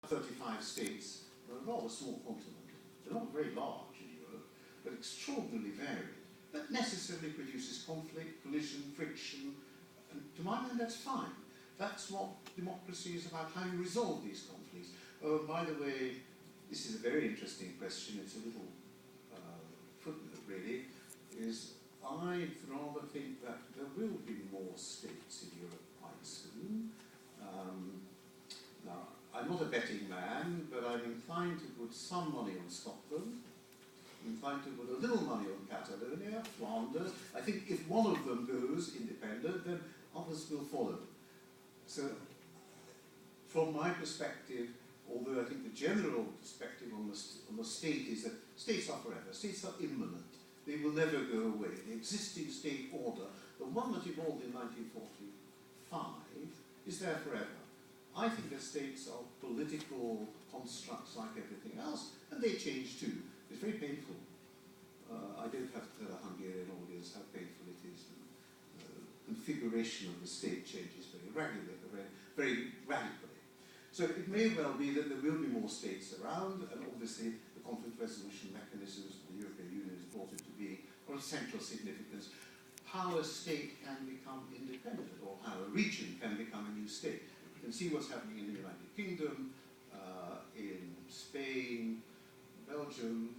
35 states, we're a rather small continent. They're not very large in Europe, but extraordinarily varied. That necessarily produces conflict, collision, friction, and to my mind that's fine. That's what democracy is about, how you resolve these conflicts. Oh, by the way, this is a very interesting question, it's a little footnote really, is I'd rather think that there will be more states in Europe quite soon. Now, I'm not a betting man, but I'm inclined to put some money on Scotland. I'm inclined to put a little money on Catalonia, Flanders. I think if one of them goes independent, then others will follow. So, from my perspective, although I think the general perspective on the state is that states are forever, states are immanent. They will never go away. The existing state order, the one that evolved in 1945, is there forever. I think that states are political constructs like everything else, and they change too. It's very painful. I don't have to tell a Hungarian audience how painful it is. The configuration of the state changes very regularly, very radically. So it may well be that there will be more states around, and obviously the conflict resolution mechanisms the European Union has brought into being are of central significance. How a state can become independent, or how a region can become a new state. You can see what's happening in the United Kingdom, in Spain, Belgium.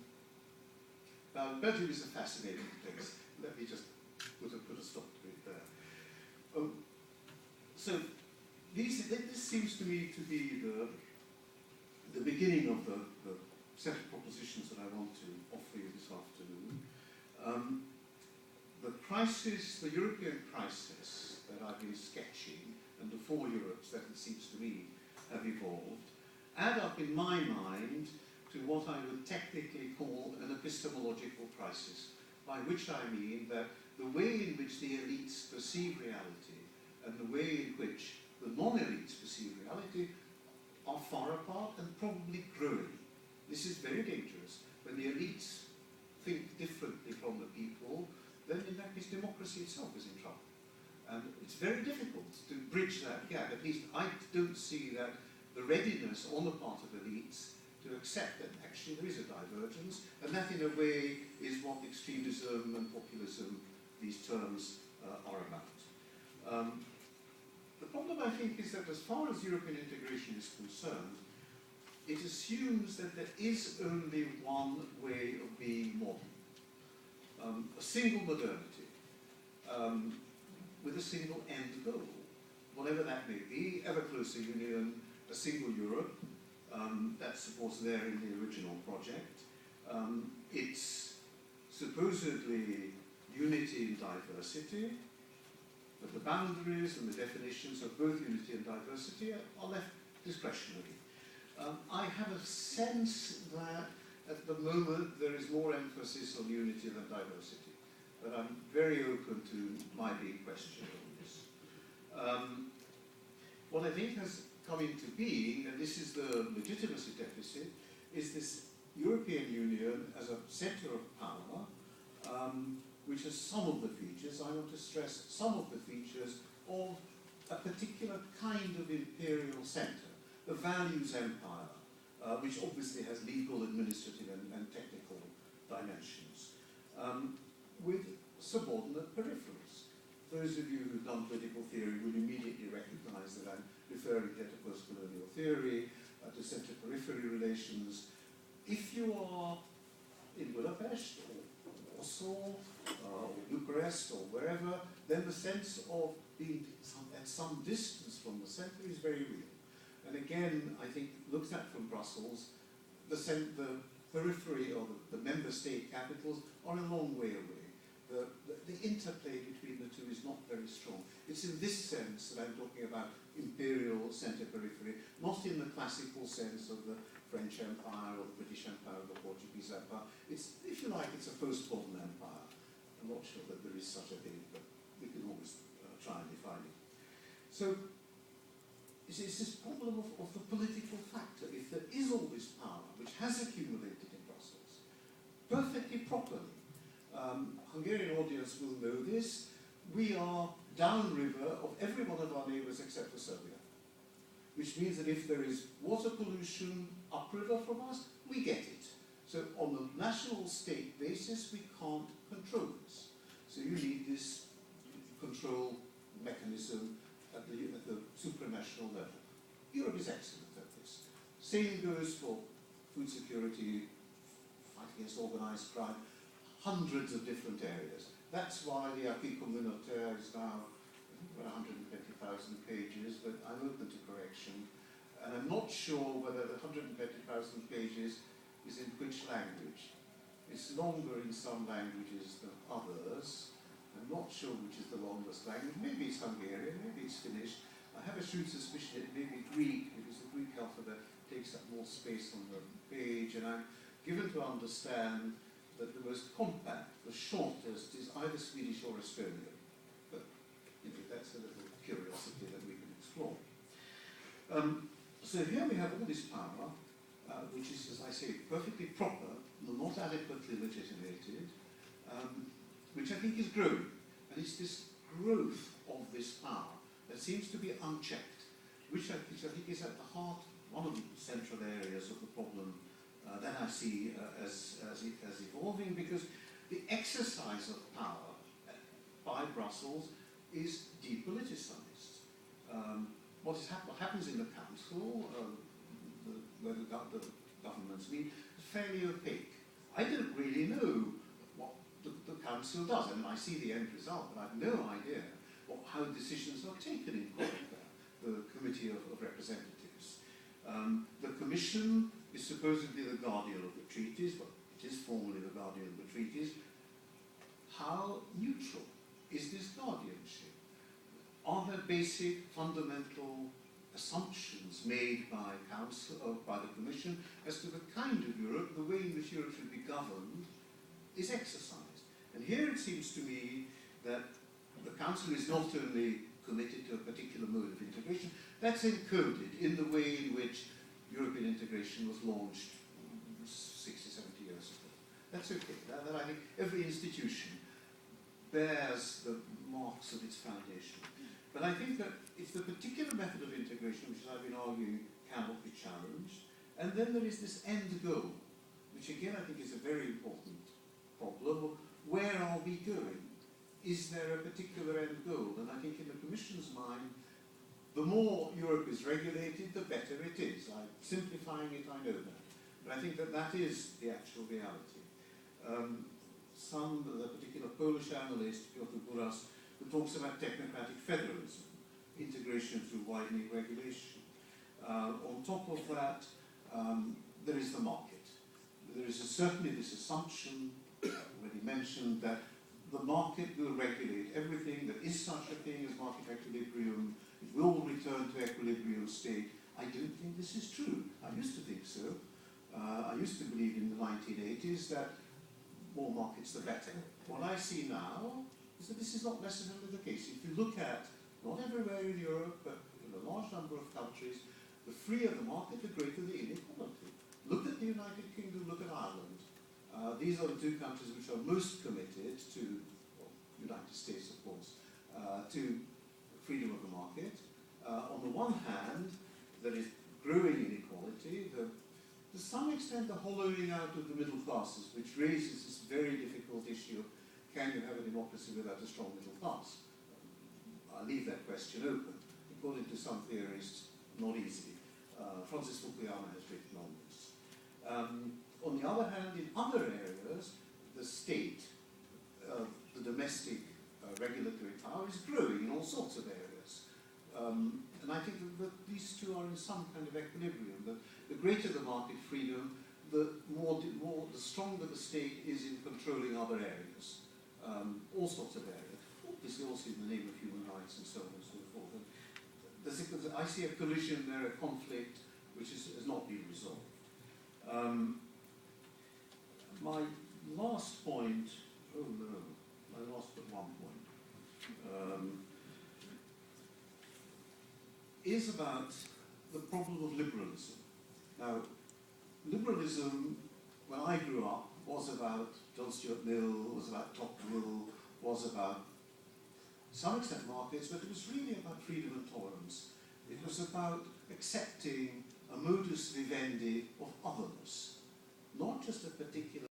Belgium is a fascinating place. Let me just put a stop to it there. So this seems to me to be the beginning of the set of propositions that I want to offer you this afternoon. The crisis, the European crisis that I've been sketching, and the four Europes that it seems to me have evolved, add up in my mind to what I would technically call an epistemological crisis, by which I mean that the way in which the elites perceive reality and the way in which the non-elites perceive reality are far apart and probably growing. This is very dangerous. When the elites think differently from the people, then in that case democracy itself is in trouble. And it's very difficult to bridge that gap. At least I don't see that the readiness on the part of elites to accept that actually there is a divergence, and that in a way is what extremism and populism, these terms, are about. The problem, I think, is that as far as European integration is concerned, it assumes that there is only one way of being modern. A single modernity, with a single end goal, whatever that may be, ever closer union, a single Europe. That's of course there in the original project. It's supposedly unity in diversity, but the boundaries and the definitions of both unity and diversity are left discretionary. I have a sense that at the moment there is more emphasis on unity than diversity, but I'm very open to my being questioned on this. What I think has come into being, and this is the legitimacy deficit, is this European Union as a centre of power, which has some of the features, I want to stress some of the features of a particular kind of imperial centre, the values empire, which obviously has legal, administrative and technical dimensions, with subordinate peripherals. Those of you who've done political theory will immediately recognise that I'm referring here to post-colonial theory, to center-periphery relations. If you are in Budapest or Warsaw or Bucharest or wherever, then the sense of being at some distance from the centre is very real. And again, I think, looked at from Brussels, the periphery or the member state capitals are a long way away. The interplay between the two is not very strong. It's in this sense that I'm talking about imperial centre-periphery, not in the classical sense of the French Empire or the British Empire or the Portuguese Empire. It's, if you like, it's a post-modern empire. I'm not sure that there is such a thing, but we can always try and define it. So it's this problem of the political factor. If there is all this power, which has accumulated in Brussels, perfectly properly, Hungarian audience will know this, we are downriver of every one of our neighbours except for Serbia. which means that if there is water pollution upriver from us, we get it. So on the national state basis, we can't control this. So you need this control mechanism at the supranational level. Europe is excellent at this. Same goes for food security, fight against organized crime, hundreds of different areas. That's why the Acquis Communautaire is now 120,000 pages, but I'm open to correction. And I'm not sure whether the 120,000 pages is in which language. It's longer in some languages than others. I'm not sure which is the longest language. Maybe it's Hungarian, maybe it's Finnish. I have a shrewd suspicion it may be Greek, because the Greek alphabet takes up more space on the page, and I'm given to understand that the most compact, the shortest, is either Swedish or Estonian. But that's a little curiosity that we can explore. So here we have all this power, which is, as I say, perfectly proper, not adequately legitimated, which I think is growing. And it's this growth of this power that seems to be unchecked, which I think is at the heart, one of the central areas of the problem that I see as evolving, because the exercise of power by Brussels is depoliticized. What happens in the Council, where the governments meet, is fairly opaque. I don't really know what the Council does. I mean, I see the end result, but I have no idea how decisions are taken in COREPER, the Committee of Representatives. The Commission is supposedly the guardian of the treaties, but it is formally the guardian of the treaties. How neutral is this guardianship? Are there basic, fundamental assumptions made by Council or by the Commission as to the kind of Europe, the way in which Europe should be governed, is exercised? And here it seems to me that the Council is not only committed to a particular mode of integration, that's encoded in the way in which European integration was launched 60, 70 years ago. That's okay. That I think every institution bears the marks of its foundation. But I think that it's the particular method of integration which I've been arguing cannot be challenged. And then there is this end goal, which again I think is a very important problem. Where are we going? Is there a particular end goal? And I think in the Commission's mind, the more Europe is regulated, the better it is. I'm simplifying it, I know that. But I think that that is the actual reality. The particular Polish analyst, Piotr Buras, who talks about technocratic federalism, integration through widening regulation. On top of that, there is the market. There is certainly this assumption, already mentioned, that the market will regulate everything. There is such a thing as market equilibrium. It will return to equilibrium state. I don't think this is true. I used to think so. I used to believe in the 1980s that more markets the better. What I see now is that this is not necessarily the case. If you look at, not everywhere in Europe, but in a large number of countries, the freer the market, the greater the inequality. Look at the United Kingdom, look at Ireland. These are the two countries which are most committed to, well, United States of course, to freedom of the market. On the one hand, there is growing inequality, to some extent the hollowing out of the middle classes, which raises this very difficult issue of can you have a democracy without a strong middle class? I'll leave that question open. According to some theorists, not easy. Francis Fukuyama has written on this. On the other hand, in other areas, the state, the domestic regulatory power is growing in all sorts of areas. And I think that these two are in some kind of equilibrium. The greater the market freedom, the stronger the state is in controlling other areas, all sorts of areas. Obviously also in the name of human rights and so on and so forth. And I see a collision there, a conflict, which has not been resolved. My last point, my last but one point, is about the problem of liberalism. Now, liberalism, when I grew up, was about John Stuart Mill, was about Tocqueville, was about, to some extent, markets, but it was really about freedom and tolerance. It was about accepting a modus vivendi of otherness, not just a particular